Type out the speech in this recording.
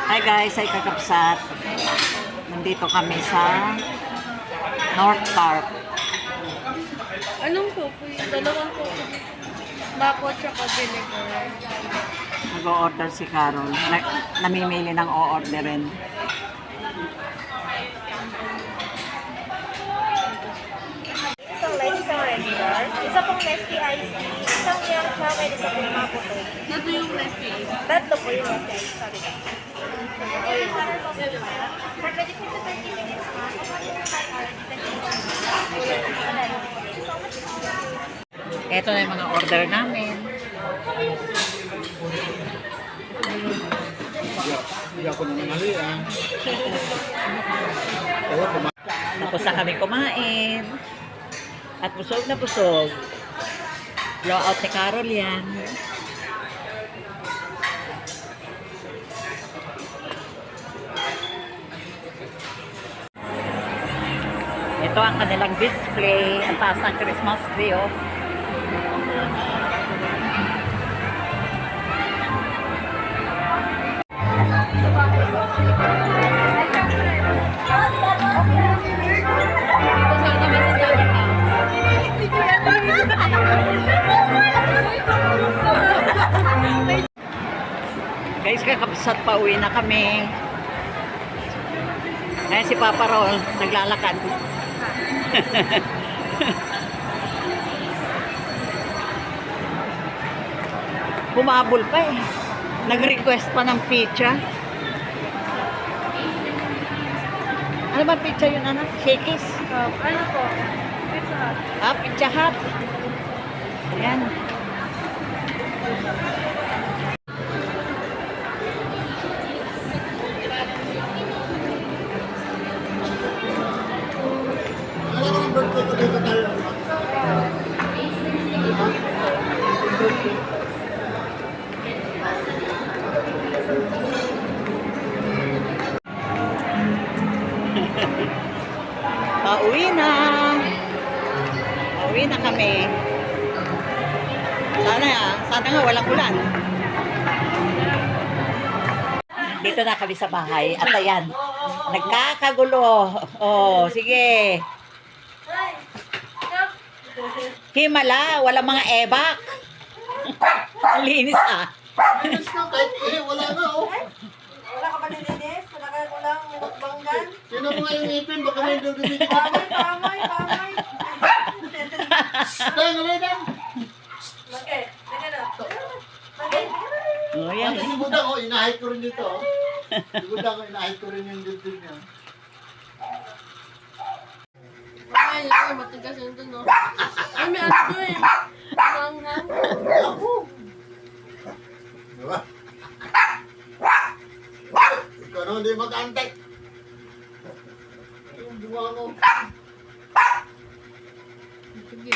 Hi guys, ay kakapsat. Nandito kami sa North Park. Anong coffee? Dalawang coffee. Bako tsaka vinegar. Nag-o-order si Carol. Namimili ng o-orderin. Isang light, isang regular. Isa pong Nestle Ice Tea. Isang milk chocolate, isa pong maputo. Ito yung recipe. Tatlo po yung Nestle Ice. Sorry ka. For 20 to 30 minutes, ma'am. Ito na yung mga order namin. Hindi ako naman mali ah. Tapos na kami kumain. At busog na busog. Blowout ni Carol yan. Ito ang kanilang display. Ang taas ng Christmas tree, oh. Guys, kakapsat pa uwi na kami. Ayan si Papa Rol, naglalakad. Bumabol pa eh. Nag-request pa ng pizza. Ano ba pizza yun, anak? Shakey's? Ano po? Pizza Hut. Ah, Pizza Hut. Ayan. Alam mo ang birthday ko dito tayo. Pauwi na. Pauwi na kami. Sana nga walang ulan. Dito na kami sa bahay. At ayan, nagkakagulo. Oh, sige. Himala, walang mga ebak. Ang linis ah. Ayos na, kahit wala na oh. Wala ka ba nilinis? Wala ka walang banggan? Sino mo nga yung ipin, baka may dudubig. Pamay, pamay, pamay. Tayo, nalay na. Bakit? Teka na. Bakit? Oh, yan. Pati si Budang, oh, inahit ko rin dito oh. Si Budang, oh, inahit ko rin yung dibdib niya. Ay, yun. Matigas yun dun, no? Ay, may ano to eh. Manghang. Ako. Diba? Ikaw naman di mag-antek. Yung bunga ko. Sige.